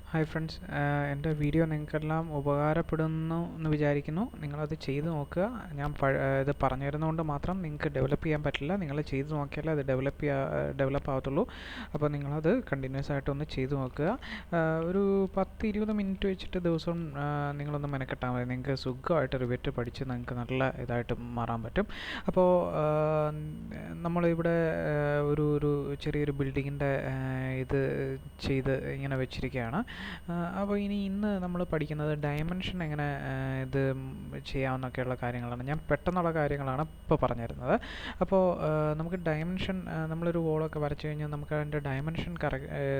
Hi friends, എൻ്റെ video നിങ്ങൾക്കെല്ലാം ഉപകാരപ്പെടുന്നു എന്ന് വിചാരിക്കുന്നു. നിങ്ങളത് ചെയ്ത് നോക്കുക. ഞാൻ ഇത് പറഞ്ഞു തരുന്നതുകൊണ്ട് മാത്രം നിങ്ങൾക്ക് ഡെവലപ്പ് ചെയ്യാൻ പറ്റില്ല. നിങ്ങൾ ചെയ്ത് നോക്കിയാലേ അത് ഡെവലപ്പ് ആവത്തുള്ളൂ. അപ്പോൾ നിങ്ങളത് കണ്ടിന്യൂസ് ആയിട്ടൊന്ന് ചെയ്ത് നോക്കുക. ഒരു 10-20 മിനിറ്റ് വെച്ചിട്ട് ദിവസം നിങ്ങളൊന്ന് മെനക്കെട്ടാൽ മതി. നിങ്ങൾക്ക് സുഖമായിട്ട് റിവിറ്റ് പഠിച്ച് നിങ്ങൾക്ക് നല്ല ഇതായിട്ട് മാറാൻ പറ്റും. അപ്പോൾ നമ്മളിവിടെ ഒരു ചെറിയൊരു ബിൽഡിങ്ങിൻ്റെ ഇത് ചെയ്ത് ഇങ്ങനെ വെച്ചിരിക്കുകയാണ്. അപ്പോൾ ഇന്ന് നമ്മൾ പഠിക്കുന്നത് ഡയമെൻഷൻ എങ്ങനെ ഇത് ചെയ്യാമെന്നൊക്കെയുള്ള കാര്യങ്ങളാണ്. ഞാൻ പെട്ടെന്നുള്ള കാര്യങ്ങളാണ് ഇപ്പോൾ പറഞ്ഞു തരുന്നത്. അപ്പോൾ നമുക്ക് ഡയമെൻഷൻ, നമ്മളൊരു വോളൊക്കെ വരച്ചു കഴിഞ്ഞാൽ നമുക്ക് അതിൻ്റെ ഡയമെൻഷൻ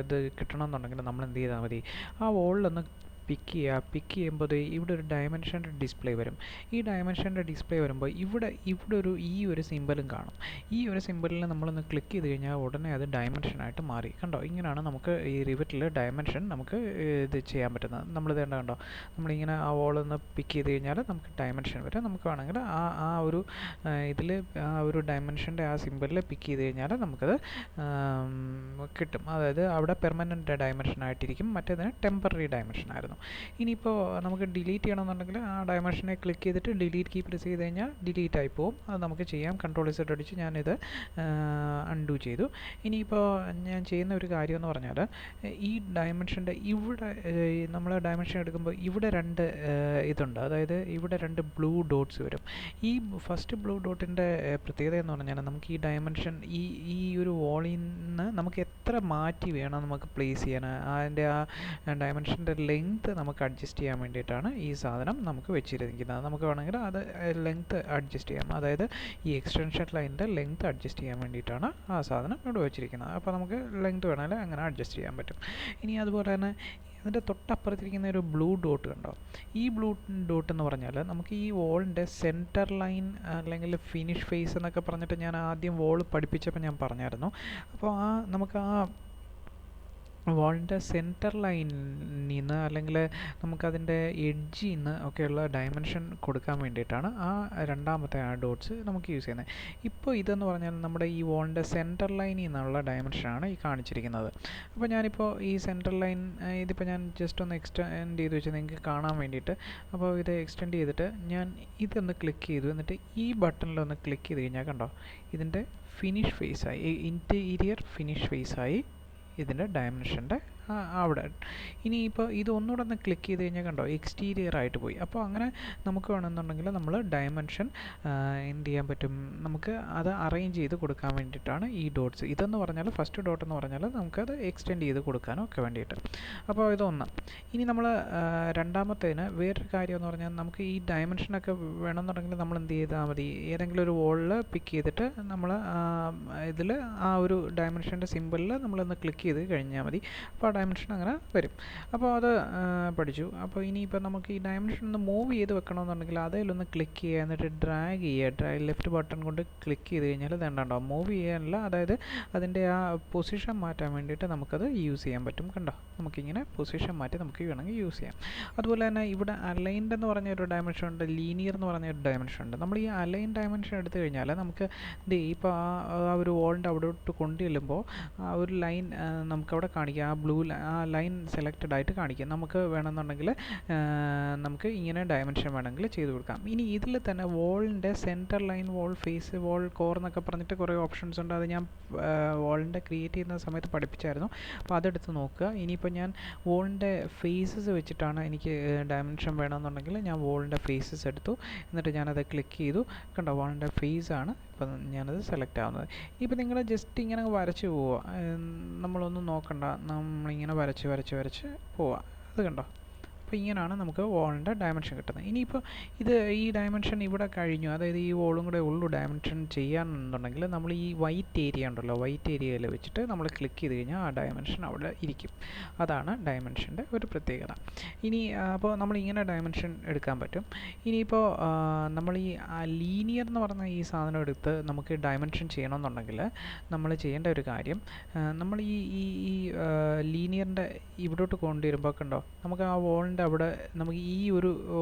ഇത് കിട്ടണമെന്നുണ്ടെങ്കിൽ നമ്മൾ എന്ത് ചെയ്താൽ മതി, ആ വോളിലൊന്ന് പിക്ക് ചെയ്യുമ്പോൾ ഇവിടെ ഒരു ഡയമെൻഷൻ്റെ ഡിസ്പ്ലേ വരും. ഈ ഡയമെൻഷൻ്റെ ഡിസ്പ്ലേ വരുമ്പോൾ ഇവിടെ ഒരു സിമ്പലും കാണും. ഈ ഒരു സിമ്പലിൽ നമ്മളൊന്ന് ക്ലിക്ക് ചെയ്ത് കഴിഞ്ഞാൽ ഉടനെ അത് ഡയമെൻഷനായിട്ട് മാറി. കണ്ടോ, ഇങ്ങനെയാണ് നമുക്ക് ഈ റിവിറ്റിൽ ഡയമെൻഷൻ നമുക്ക് ഇത് ചെയ്യാൻ പറ്റുന്നത്. നമ്മളിത് കണ്ടോ, നമ്മളിങ്ങനെ ആ വോളൊന്ന് പിക്ക് ചെയ്ത് കഴിഞ്ഞാൽ നമുക്ക് ഡയമെൻഷൻ വരും. നമുക്ക് വേണമെങ്കിൽ ആ ഒരു ഇതിൽ ആ ഒരു ഡയമെൻഷൻ്റെ ആ സിമ്പലിൽ പിക്ക് ചെയ്ത് കഴിഞ്ഞാൽ നമുക്കത് കിട്ടും. അതായത് അവിടെ പെർമനൻറ്റ് ഡയമെൻഷൻ ആയിട്ടിരിക്കും, മറ്റേതിന് ടെമ്പററി ഡയമെൻഷൻ ആയിരുന്നു. ഇനിയിപ്പോൾ നമുക്ക് ഡിലീറ്റ് ചെയ്യണമെന്നുണ്ടെങ്കിൽ ആ ഡയമെൻഷനെ ക്ലിക്ക് ചെയ്തിട്ട് ഡിലീറ്റ് കീ പ്രസ് ചെയ്ത് കഴിഞ്ഞാൽ ഡിലീറ്റ് ആയി പോകും. അത് നമുക്ക് ചെയ്യാം. Ctrl+Z അടിച്ച് ഞാനിത് അൺഡു ചെയ്തു. ഇനിയിപ്പോൾ ഞാൻ ചെയ്യുന്ന ഒരു കാര്യം എന്ന് പറഞ്ഞാൽ, ഈ ഡയമെൻഷൻ്റെ ഇവിടെ നമ്മൾ ഡയമെൻഷൻ എടുക്കുമ്പോൾ ഇവിടെ രണ്ട് ഇതുണ്ട്. അതായത് ഇവിടെ രണ്ട് ബ്ലൂ ഡോട്ട്സ് വരും. ഈ ഫസ്റ്റ് ബ്ലൂ ഡോട്ടിൻ്റെ പ്രത്യേകത എന്ന് പറഞ്ഞാൽ, നമുക്ക് ഈ ഡയമെൻഷൻ ഈ ഒരു വോളിൽ നിന്ന് നമുക്ക് എത്ര മാറ്റി വേണം നമുക്ക് പ്ലേസ് ചെയ്യാൻ, അതിൻ്റെ ആ ഡയമെൻഷൻ്റെ ലെങ്ത് നമുക്ക് അഡ്ജസ്റ്റ് ചെയ്യാൻ വേണ്ടിയിട്ടാണ് ഈ സാധനം നമുക്ക് വെച്ചിരിക്കുന്നത്. നമുക്ക് വേണമെങ്കിൽ അത് ലെങ്ത് അഡ്ജസ്റ്റ് ചെയ്യാം. അതായത് ഈ എക്സ്റ്റൻഷൻ ലൈനിൻ്റെ ലെങ്ത് അഡ്ജസ്റ്റ് ചെയ്യാൻ വേണ്ടിയിട്ടാണ് ആ സാധനം ഇവിടെ വെച്ചിരിക്കുന്നത്. അപ്പോൾ നമുക്ക് ലെങ്ത് വേണമെങ്കിൽ അങ്ങനെ അഡ്ജസ്റ്റ് ചെയ്യാൻ പറ്റും. ഇനി അതുപോലെ തന്നെ അതിൻ്റെ തൊട്ടപ്പുറത്തിരിക്കുന്ന ഒരു ബ്ലൂ ഡോട്ട് കണ്ടോ, ഈ ബ്ലൂ ഡോട്ട് എന്ന് പറഞ്ഞാൽ നമുക്ക് ഈ വോളിൻ്റെ സെൻറ്റർ ലൈൻ അല്ലെങ്കിൽ ഫിനിഷ് ഫേസ് എന്നൊക്കെ പറഞ്ഞിട്ട് ഞാൻ ആദ്യം വോൾ പഠിപ്പിച്ചപ്പോൾ ഞാൻ പറഞ്ഞായിരുന്നു. അപ്പോൾ നമുക്ക് ആ വോളിൻ്റെ സെൻറ്റർ ലൈനിൽ നിന്ന് അല്ലെങ്കിൽ നമുക്കതിൻ്റെ എഡ്ജിൽ നിന്ന് ഒക്കെയുള്ള ഡയമെൻഷൻ കൊടുക്കാൻ വേണ്ടിയിട്ടാണ് ആ രണ്ടാമത്തെ ആ ഡോട്ട്സ് നമുക്ക് യൂസ് ചെയ്യുന്നത്. ഇപ്പോൾ ഇതെന്ന് പറഞ്ഞാൽ നമ്മുടെ ഈ വോളിൻ്റെ സെൻറ്റർ ലൈനിൽ നിന്നുള്ള ഡയമെൻഷനാണ് ഈ കാണിച്ചിരിക്കുന്നത്. അപ്പോൾ ഞാനിപ്പോൾ ഈ സെൻറ്റർ ലൈൻ ഇതിപ്പോൾ ഞാൻ ജസ്റ്റ് ഒന്ന് എക്സ്റ്റെൻഡ് ചെയ്ത് വെച്ച് നിങ്ങൾക്ക് കാണാൻ വേണ്ടിയിട്ട്. അപ്പോൾ ഇത് എക്സ്റ്റെൻഡ് ചെയ്തിട്ട് ഞാൻ ഇതൊന്ന് ക്ലിക്ക് ചെയ്തു. എന്നിട്ട് ഈ ബട്ടണിലൊന്ന് ക്ലിക്ക് ചെയ്ത് കഴിഞ്ഞാൽ കണ്ടോ, ഇതിൻ്റെ ഫിനിഷ് ഫേസായി, ഇൻറ്റീരിയർ ഫിനിഷ് ഫേസായി ഇതിൻ്റെ ഡയമെൻഷൻ്റെ അവിടെ. ഇനിയിപ്പോൾ ഇത് ഒന്നുകൂടെ ഒന്ന് ക്ലിക്ക് ചെയ്ത് കഴിഞ്ഞാൽ കണ്ടോ, എക്സ്റ്റീരിയർ ആയിട്ട് പോയി. അപ്പോൾ അങ്ങനെ നമുക്ക് വേണമെന്നുണ്ടെങ്കിൽ നമ്മൾ ഡയമെൻഷൻ എന്ത് ചെയ്യാൻ പറ്റും, നമുക്ക് അത് അറേഞ്ച് ചെയ്ത് കൊടുക്കാൻ വേണ്ടിയിട്ടാണ് ഈ ഡോട്ട്സ്. ഇതെന്ന് പറഞ്ഞാൽ ഫസ്റ്റ് ഡോട്ട് എന്ന് പറഞ്ഞാൽ നമുക്കത് എക്സ്റ്റെൻഡ് ചെയ്ത് കൊടുക്കാനും ഒക്കെ വേണ്ടിയിട്ട്. അപ്പോൾ ഇതൊന്ന്. ഇനി നമ്മൾ രണ്ടാമത്തേന് വേറൊരു കാര്യം എന്ന് പറഞ്ഞാൽ, നമുക്ക് ഈ ഡയമെൻഷനൊക്കെ വേണമെന്നുണ്ടെങ്കിൽ നമ്മൾ എന്ത് ചെയ്താൽ മതി, ഏതെങ്കിലും ഒരു വോളിൽ പിക്ക് ചെയ്തിട്ട് നമ്മൾ ഇതിൽ ആ ഒരു ഡയമെൻഷൻ്റെ സിമ്പിളിൽ നമ്മളൊന്ന് ക്ലിക്ക് ചെയ്ത് കഴിഞ്ഞാൽ മതി. അപ്പോൾ ഡയമെൻഷൻ അങ്ങനെ വരും. അപ്പോൾ അത് പഠിച്ചു. അപ്പോൾ ഇനിയിപ്പോൾ നമുക്ക് ഈ ഡയമെൻഷൻ ഒന്ന് മൂവ് ചെയ്ത് വെക്കണമെന്നുണ്ടെങ്കിൽ അതിലൊന്ന് ക്ലിക്ക് ചെയ്യുക, എന്നിട്ട് ഡ്രാഗ് ചെയ്യുക. ലെഫ്റ്റ് ബട്ടൺ കൊണ്ട് ക്ലിക്ക് ചെയ്ത് കഴിഞ്ഞാൽ ഇതുണ്ടോ, മൂവ് ചെയ്യാനല്ല, അതായത് അതിൻ്റെ ആ പൊസിഷൻ മാറ്റാൻ വേണ്ടിയിട്ട് നമുക്കത് യൂസ് ചെയ്യാൻ പറ്റും. കണ്ടോ, നമുക്കിങ്ങനെ പൊസിഷൻ മാറ്റി നമുക്ക് വേണമെങ്കിൽ യൂസ് ചെയ്യാം. അതുപോലെ തന്നെ ഇവിടെ അലൈൻഡ് എന്ന് പറഞ്ഞൊരു ഡയമെൻഷൻ ഉണ്ട്, ലീനിയർ എന്ന് പറഞ്ഞൊരു ഡയമെൻഷൻ ഉണ്ട്. നമ്മൾ ഈ അലൈൻ ഡയമെൻഷൻ എടുത്തു കഴിഞ്ഞാൽ നമുക്ക് ഇപ്പോൾ ആ ഒരു വോളിൻ്റെ അവിടോട്ട് കൊണ്ടുചെല്ലുമ്പോൾ ആ ഒരു ലൈൻ നമുക്കവിടെ കാണിക്കാം. ആ ബ്ലൂ ആ ലൈൻ സെലക്റ്റഡ് ആയിട്ട് കാണിക്കും. നമുക്ക് വേണമെന്നുണ്ടെങ്കിൽ നമുക്ക് ഇങ്ങനെ ഡയമെൻഷൻ വേണമെങ്കിൽ ചെയ്ത് കൊടുക്കാം. ഇനി ഇതിൽ തന്നെ വോളിൻ്റെ centre line, wall face, wall core എന്നൊക്കെ പറഞ്ഞിട്ട് കുറേ ഓപ്ഷൻസ് ഉണ്ട്. അത് ഞാൻ വോളിൻ്റെ ക്രിയേറ്റ് ചെയ്യുന്ന സമയത്ത് പഠിപ്പിച്ചായിരുന്നു. അപ്പോൾ അതെടുത്ത് നോക്കുക. ഇനിയിപ്പോൾ ഞാൻ വോളിൻ്റെ ഫേസസ് വെച്ചിട്ടാണ് എനിക്ക് ഡയമെൻഷൻ വേണമെന്നുണ്ടെങ്കിൽ ഞാൻ വോളിൻ്റെ ഫേസസ് എടുത്തു. എന്നിട്ട് ഞാനത് ക്ലിക്ക് ചെയ്തു. കണ്ടോ, വോളിൻ്റെ ഫേസാണ് ഇപ്പം ഞാനത് സെലക്ട് ആവുന്നത്. ഇപ്പോൾ നിങ്ങൾ ജസ്റ്റ് ഇങ്ങനെ വരച്ച് പോവുക, നമ്മളൊന്നും നോക്കണ്ട, നമ്മളിങ്ങനെ വരച്ച് പോവുക. അത് കണ്ടോ, അപ്പോൾ ഇങ്ങനെയാണ് നമുക്ക് വോളിൻ്റെ ഡയമെൻഷൻ കിട്ടുന്നത്. ഇനിയിപ്പോൾ ഈ ഡയമെൻഷൻ ഇവിടെ കഴിഞ്ഞു, അതായത് ഈ വോളും കൂടെ ഉള്ളു ഡയമെൻഷൻ ചെയ്യാനുണ്ടെങ്കിൽ നമ്മൾ ഈ വൈറ്റ് ഏരിയ ഉണ്ടല്ലോ, വൈറ്റ് ഏരിയയിൽ വെച്ചിട്ട് നമ്മൾ ക്ലിക്ക് ചെയ്ത് കഴിഞ്ഞാൽ ആ ഡയമെൻഷൻ അവിടെ ഇരിക്കും. അതാണ് ഡയമെൻഷൻ്റെ ഒരു പ്രത്യേകത. ഇനി അപ്പോൾ നമ്മളിങ്ങനെ ഡയമെൻഷൻ എടുക്കാൻ പറ്റും. ഇനിയിപ്പോൾ നമ്മൾ ഈ ലീനിയർ എന്ന് പറഞ്ഞ ഈ സാധനം എടുത്ത് നമുക്ക് ഡയമെൻഷൻ ചെയ്യണമെന്നുണ്ടെങ്കിൽ നമ്മൾ ചെയ്യേണ്ട ഒരു കാര്യം, നമ്മൾ ഈ ലീനിയറിൻ്റെ ഇവിടോട്ട് കൊണ്ടുവരുമ്പോൾ കണ്ടോ, നമുക്ക് ആ വോളിൻ്റെ വാളിൻ്റെ അവിടെ നമുക്ക് ഈ ഒരു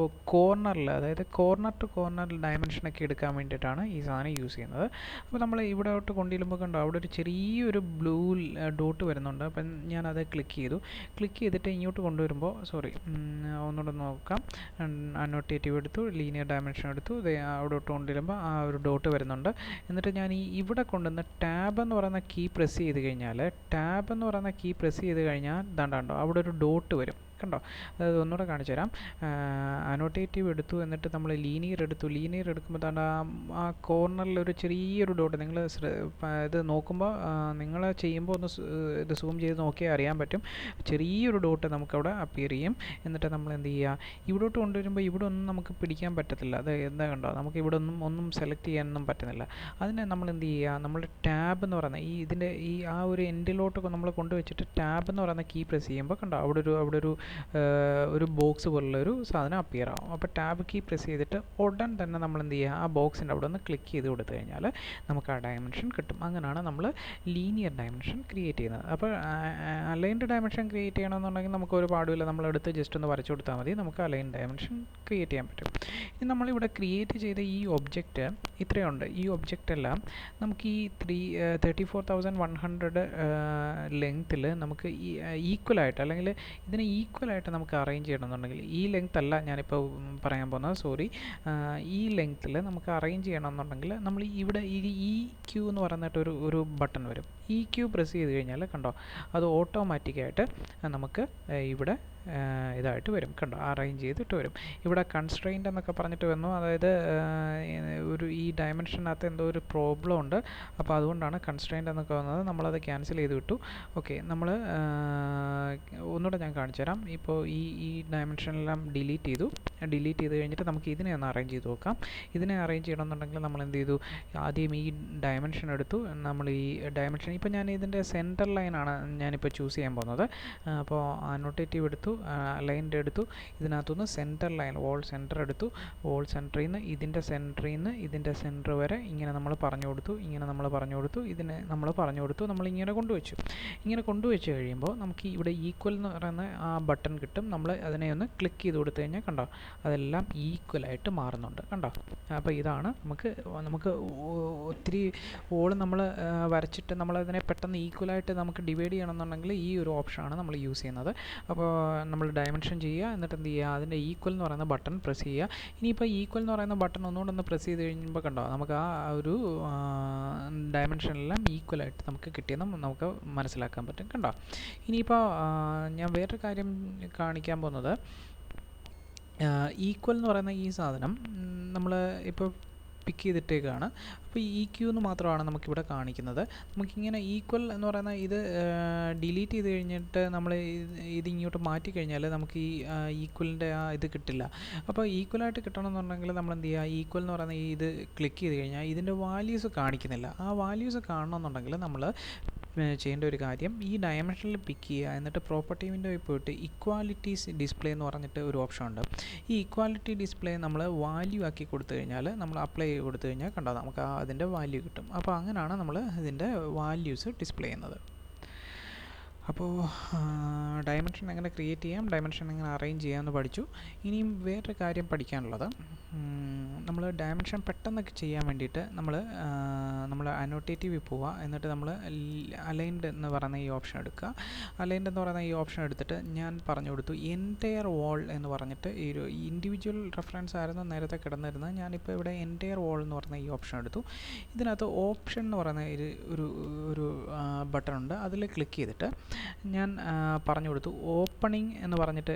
കോർണറിൽ, അതായത് കോർണർ ടു കോർണർ ഡയമെൻഷനൊക്കെ എടുക്കാൻ വേണ്ടിയിട്ടാണ് ഈ സാധനം യൂസ് ചെയ്യുന്നത്. അപ്പോൾ നമ്മൾ ഇവിടോട്ട് കൊണ്ടുവരുമ്പോൾ കണ്ടോ അവിടെ ഒരു ചെറിയൊരു ബ്ലൂ ഡോട്ട് വരുന്നുണ്ട്. അപ്പം ഞാനത് ക്ലിക്ക് ചെയ്തിട്ട് ഇങ്ങോട്ട് കൊണ്ടുവരുമ്പോൾ ഒന്നുകൂടെ നോക്കാം. അനോട്ടേറ്റീവ് എടുത്തു, ലീനിയർ ഡയമെൻഷൻ എടുത്തു, അവിടോട്ട് കൊണ്ടുവരുമ്പോൾ ആ ഒരു ഡോട്ട് വരുന്നുണ്ട്. എന്നിട്ട് ഞാൻ ഇവിടെ കൊണ്ടുവന്ന് ടാബ് എന്ന് പറയുന്ന കീ പ്രസ് ചെയ്ത് കഴിഞ്ഞാൽ ദാണ്ടോ അവിടെ ഒരു ഡോട്ട് വരും കണ്ടോ. അതായത് ഒന്നുകൂടെ കാണിച്ചു തരാം. അനോട്ടേറ്റീവ് എടുത്തു, എന്നിട്ട് നമ്മൾ ലീനിയർ എടുക്കുമ്പോൾ ദാണ്ട ആ കോർണറിൽ ഒരു ചെറിയൊരു ഡോട്ട്, നിങ്ങൾ ഇത് നോക്കുമ്പോൾ നിങ്ങൾ ചെയ്യുമ്പോൾ ഒന്ന് ഇത് സൂം ചെയ്ത് നോക്കിയാൽ അറിയാൻ പറ്റും. ചെറിയൊരു ഡോട്ട് നമുക്കവിടെ അപ്പിയർ ചെയ്യും. എന്നിട്ട് നമ്മൾ എന്ത് ചെയ്യുക, ഇവിടോട്ട് കൊണ്ടുവരുമ്പോൾ ഇവിടെ ഒന്നും നമുക്ക് പിടിക്കാൻ പറ്റത്തില്ല. അത് എന്താ കണ്ടോ, നമുക്ക് ഇവിടെ ഒന്നും സെലക്ട് ചെയ്യാനൊന്നും പറ്റുന്നില്ല. അതിനെ നമ്മൾ എന്ത് ചെയ്യുക, നമ്മൾ ടാബ് എന്ന് പറയുന്ന ഇതിൻ്റെ ആ ഒരു എൻഡിലോട്ട് നമ്മൾ കൊണ്ടുവച്ചിട്ട് ടാബ് എന്ന് പറയുന്ന കീ പ്രസ് ചെയ്യുമ്പോൾ കണ്ടോ അവിടെ ഒരു ബോക്സ് പോലുള്ള ഒരു സാധനം അപ്പിയർ ആവും. അപ്പോൾ ടാബ് കീ പ്രസ് ചെയ്തിട്ട് ഉടൻ തന്നെ നമ്മൾ എന്ത് ചെയ്യുക, ആ ബോക്സിൻ്റെ അവിടെ ഒന്ന് ക്ലിക്ക് ചെയ്ത് കൊടുത്തു കഴിഞ്ഞാൽ നമുക്ക് ആ ഡയമെൻഷൻ കിട്ടും. അങ്ങനെയാണ് നമ്മൾ ലീനിയർ ഡയമെൻഷൻ ക്രിയേറ്റ് ചെയ്യുന്നത്. അപ്പോൾ അലൈൻഡ് ഡയമെൻഷൻ ക്രിയേറ്റ് ചെയ്യണമെന്നുണ്ടെങ്കിൽ നമുക്ക് ഒരു പാടുമില്ല, നമ്മളെടുത്ത് ജസ്റ്റ് ഒന്ന് വരച്ചു കൊടുത്താൽ മതി, നമുക്ക് അലൈൻ ഡയമെൻഷൻ ക്രിയേറ്റ് ചെയ്യാൻ പറ്റും. ഇനി നമ്മളിവിടെ ക്രിയേറ്റ് ചെയ്ത ഈ ഒബ്ജക്റ്റ് ഇത്രയുണ്ട്. ഈ ഒബ്ജക്റ്റ് എല്ലാം നമുക്ക് ഈ 34,100 ലെങ്ത്തിൽ നമുക്ക് ഈക്വലായിട്ട്, അല്ലെങ്കിൽ ഇതിന് ഈക്വലായിട്ട് നമുക്ക് അറേഞ്ച് ചെയ്യണമെന്നുണ്ടെങ്കിൽ, ഈ ലെങ്ത് അല്ല ഞാനിപ്പോൾ പറയാൻ പോകുന്നത്, ഈ ലെങ്ത്തിൽ നമുക്ക് അറേഞ്ച് ചെയ്യണമെന്നുണ്ടെങ്കിൽ നമ്മൾ ഇവിടെ ഈ ക്യൂ എന്ന് പറയുന്നിട്ട് ഒരു ബട്ടൺ വരും. ഈ ക്യൂ പ്രസ് ചെയ്ത് കഴിഞ്ഞാൽ കണ്ടോ അത് ഓട്ടോമാറ്റിക്കായിട്ട് നമുക്ക് ഇവിടെ ഇതായിട്ട് വരും കണ്ടോ, അറേഞ്ച് ചെയ്തിട്ട് വരും. ഇവിടെ കൺസ്ട്രെയിൻ്റ് എന്നൊക്കെ പറഞ്ഞിട്ട് വന്നു, അതായത് ഈ ഡയമെൻഷനകത്ത് എന്തോ ഒരു പ്രോബ്ലം ഉണ്ട്. അപ്പോൾ അതുകൊണ്ടാണ് കൺസ്ട്രെയിൻ്റ് എന്നൊക്കെ വന്നത്. നമ്മളത് ക്യാൻസൽ ചെയ്ത് വിട്ടു. ഓക്കെ, നമ്മൾ ഒന്നുകൂടെ ഞാൻ കാണിച്ചു തരാം. ഇപ്പോൾ ഈ ഡയമെൻഷനെല്ലാം ഡിലീറ്റ് ചെയ്ത് കഴിഞ്ഞിട്ട് നമുക്ക് ഇതിനെ ഒന്ന് അറേഞ്ച് ചെയ്ത് നോക്കാം. ഇതിനെ അറേഞ്ച് ചെയ്യണമെന്നുണ്ടെങ്കിൽ നമ്മൾ എന്ത് ചെയ്തു, ആദ്യം ഈ ഡയമെൻഷൻ എടുത്തു. നമ്മൾ ഈ ഡയമെൻഷൻ ഇപ്പോൾ ഞാൻ ഇതിൻ്റെ സെൻറ്റർ ലൈനാണ് ഞാനിപ്പോൾ ചൂസ് ചെയ്യാൻ പോകുന്നത്. അപ്പോൾ അനോട്ടേറ്റീവ് എടുത്തു, അലൈൻഡ് എടുത്തു, ഇതിനകത്തുനിന്ന് സെൻറ്റർ ലൈൻ വോൾ സെൻറ്റർ എടുത്തു. വോൾ സെൻറ്ററിൽ നിന്ന് ഇതിൻ്റെ സെൻറ്റർ വരെ ഇങ്ങനെ നമ്മൾ പറഞ്ഞു കൊടുത്തു, ഇതിനെ നമ്മൾ പറഞ്ഞു കൊടുത്തു, നമ്മളിങ്ങനെ കൊണ്ടുവച്ചു കഴിയുമ്പോൾ നമുക്ക് ഇവിടെ ഈക്വൽ എന്ന് പറയുന്ന ആ ബട്ടൺ കിട്ടും. നമ്മൾ അതിനെ ഒന്ന് ക്ലിക്ക് ചെയ്ത് കൊടുത്തു കഴിഞ്ഞാൽ കണ്ടോ അതെല്ലാം ഈക്വലായിട്ട് മാറുന്നുണ്ട് കണ്ടോ. അപ്പോൾ ഇതാണ് നമുക്ക് ഒത്തിരി വോൾ നമ്മൾ വരച്ചിട്ട് നമ്മളതിനെ പെട്ടെന്ന് ഈക്വലായിട്ട് നമുക്ക് ഡിവൈഡ് ചെയ്യണമെന്നുണ്ടെങ്കിൽ ഈ ഒരു ഓപ്ഷനാണ് നമ്മൾ യൂസ് ചെയ്യുന്നത്. അപ്പോൾ നമ്മൾ ഡയമെൻഷൻ ചെയ്യുക, എന്നിട്ട് എന്ത് ചെയ്യുക, അതിൻ്റെ ഈക്വൽ എന്ന് പറയുന്ന ബട്ടൺ പ്രസ് ചെയ്യുക. ഇനിയിപ്പോൾ ഈക്വൽ എന്ന് പറയുന്ന ബട്ടൺ ഒന്നുകൂടെ ഒന്ന് പ്രസ് ചെയ്ത് കഴിയുമ്പോൾ കണ്ടോ നമുക്ക് ആ ഒരു ഡയമെൻഷനെല്ലാം ഈക്വലായിട്ട് നമുക്ക് കിട്ടിയെന്ന് നമുക്ക് മനസ്സിലാക്കാൻ പറ്റും കണ്ടോ. ഇനിയിപ്പോൾ ഞാൻ വേറൊരു കാര്യം കാണിക്കാൻ പോകുന്നത്, ഈക്വൽ എന്ന് പറയുന്ന ഈ സാധനം നമ്മൾ ഇപ്പോൾ പിക്ക് ചെയ്തിട്ടേക്കാണ്. അപ്പോൾ ഈ ക്യൂ എന്ന് മാത്രമാണ് നമുക്കിവിടെ കാണിക്കുന്നത്. നമുക്കിങ്ങനെ ഈക്വൽ എന്ന് പറയുന്ന ഇത് ഡിലീറ്റ് ചെയ്ത് കഴിഞ്ഞിട്ട് നമ്മൾ ഇതിങ്ങോട്ട് മാറ്റി കഴിഞ്ഞാൽ നമുക്ക് ഈ ഈക്വലിൻ്റെ ആ ഇത് കിട്ടില്ല. അപ്പോൾ ഈക്വലായിട്ട് കിട്ടണമെന്നുണ്ടെങ്കിൽ നമ്മൾ എന്ത് ചെയ്യുക, ഈക്വൽ എന്ന് പറയുന്ന ഇത് ക്ലിക്ക് ചെയ്ത് കഴിഞ്ഞാൽ ഇതിൻ്റെ വാല്യൂസ് കാണിക്കുന്നില്ല. ആ വാല്യൂസ് കാണണമെന്നുണ്ടെങ്കിൽ നമ്മൾ ചെയ്യേണ്ട ഒരു കാര്യം, ഈ ഡയമെൻഷനിൽ പിക്ക് ചെയ്യുക, എന്നിട്ട് പ്രോപ്പർട്ടി വിൻഡോയിൽ പോയിട്ട് ഇക്വാലിറ്റീസ് ഡിസ്പ്ലേ എന്ന് പറഞ്ഞിട്ട് ഒരു ഓപ്ഷൻ ഉണ്ട്. ഈ ഇക്വാലിറ്റി ഡിസ്പ്ലേ നമ്മൾ വാല്യൂ ആക്കി കൊടുത്തു കഴിഞ്ഞാൽ, നമ്മൾ അപ്ലൈ ചെയ്ത് കൊടുത്തു കഴിഞ്ഞാൽ കണ്ടോ നമുക്ക് അതിൻ്റെ വാല്യൂ കിട്ടും. അപ്പോൾ അങ്ങനെയാണ് നമ്മൾ ഇതിൻ്റെ വാല്യൂസ് ഡിസ്പ്ലേ ചെയ്യുന്നത്. അപ്പോൾ ഡയമെൻഷൻ എങ്ങനെ ക്രിയേറ്റ് ചെയ്യാം, ഡയമെൻഷൻ എങ്ങനെ അറേഞ്ച് ചെയ്യാമെന്ന് പഠിച്ചു. ഇനിയും വേറൊരു കാര്യം പഠിക്കാനുള്ളത്, നമ്മൾ ഡയമെൻഷൻ പെട്ടെന്നൊക്കെ ചെയ്യാൻ വേണ്ടിയിട്ട് നമ്മൾ അനോട്ടേറ്റീവിൽ പോവുക, എന്നിട്ട് നമ്മൾ അലൈൻഡ് എന്ന് പറയുന്ന ഈ ഓപ്ഷൻ എടുക്കുക. അലൈൻഡ് എന്ന് പറയുന്ന ഈ ഓപ്ഷൻ എടുത്തിട്ട് ഞാൻ പറഞ്ഞു കൊടുത്തു എൻറ്റയർ വോൾ എന്ന് പറഞ്ഞിട്ട്, ഈ ഒരു ഇൻഡിവിജ്വൽ റെഫറൻസ് ആയിരുന്നു നേരത്തെ കിടന്നിരുന്നത്. ഞാനിപ്പോൾ ഇവിടെ എൻറ്റയർ വോൾ എന്ന് പറയുന്ന ഈ ഓപ്ഷൻ എടുത്തു. ഇതിനകത്ത് ഓപ്ഷൻ എന്ന് പറയുന്ന ഒരു ബട്ടൺ ഉണ്ട്, അതിൽ ക്ലിക്ക് ചെയ്തിട്ട് ഞാൻ പറഞ്ഞു കൊടുത്തു ഓപ്പണിംഗ് എന്ന് പറഞ്ഞിട്ട്,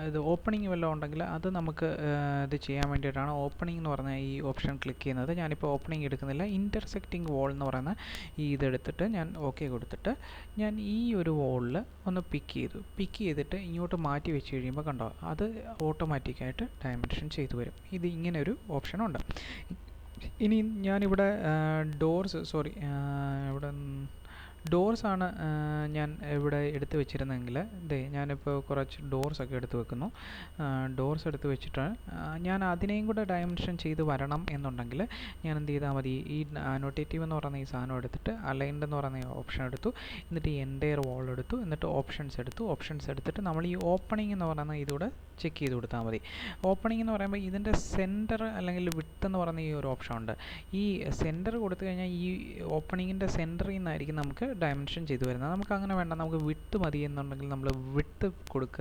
ഇത് ഓപ്പണിംഗ് വല്ലതും ഉണ്ടെങ്കിൽ അത് നമുക്ക് ഇത് ചെയ്യാൻ വേണ്ടിയിട്ടാണ് ഓപ്പണിംഗ് എന്ന് പറഞ്ഞ ഈ ഓപ്ഷൻ ക്ലിക്ക് ചെയ്യുന്നത്. ഞാനിപ്പോൾ ഓപ്പണിംഗ് എടുക്കുന്നില്ല. ഇൻ്റർസെക്റ്റിംഗ് വോൾ എന്ന് പറയുന്ന ഇതെടുത്തിട്ട് ഞാൻ ഓക്കെ കൊടുത്തിട്ട് ഞാൻ ഈ ഒരു വോളിൽ ഒന്ന് പിക്ക് ചെയ്തിട്ട് ഇങ്ങോട്ട് മാറ്റി വെച്ച് കഴിയുമ്പോൾ കണ്ടോ അത് ഓട്ടോമാറ്റിക്കായിട്ട് ഡയമെൻഷൻ ചെയ്തു വരും. ഇത് ഇങ്ങനെ ഒരു ഓപ്ഷനുണ്ട്. ഇനി ഞാനിവിടെ ഇവിടെ ഡോർസ് ആണ് ഞാൻ ഇവിടെ എടുത്ത് വെച്ചിരുന്നെങ്കിൽ ദേ ഞാനിപ്പോൾ കുറച്ച് ഡോർസ് ഒക്കെ എടുത്ത് വെക്കുന്നു. ഡോർസ് എടുത്ത് വെച്ചിട്ട് ഞാൻ അതിനെയും കൂടെ ഡയമെൻഷൻ ചെയ്ത് വരണം എന്നുണ്ടെങ്കിൽ ഞാൻ എന്ത് ചെയ്താൽ മതി, ഈ അനോട്ടേറ്റീവ് എന്ന് പറയുന്ന ഈ സാധനം എടുത്തിട്ട് അലൈൻഡ് എന്ന് പറയുന്ന ഓപ്ഷൻ എടുത്തു, എന്നിട്ട് ഈ എൻറ്റയർ വാൾ എടുത്തു, എന്നിട്ട് ഓപ്ഷൻസ് എടുത്തിട്ട് നമ്മൾ ഈ ഓപ്പണിംഗ് എന്ന് പറയുന്ന ഇതൂടെ ചെക്ക് ചെയ്ത് കൊടുത്താൽ മതി. ഓപ്പണിംഗ് എന്ന് പറയുമ്പോൾ ഇതിൻ്റെ സെൻറ്റർ അല്ലെങ്കിൽ വിഡ്ത്ത് എന്ന് പറയുന്ന ഈ ഒരു ഓപ്ഷൻ ഉണ്ട്. ഈ സെൻറ്റർ കൊടുത്തു കഴിഞ്ഞാൽ ഈ ഓപ്പണിങ്ങിൻ്റെ സെൻറ്ററിൽ നിന്നായിരിക്കും നമുക്ക് ഡയമെൻഷൻ ചെയ്ത് വരുന്നത്. നമുക്ക് അങ്ങനെ വേണ്ട, നമുക്ക് വിഡ്ത്ത് മതി എന്നുണ്ടെങ്കിൽ നമ്മൾ വിഡ്ത്ത് കൊടുക്കുക.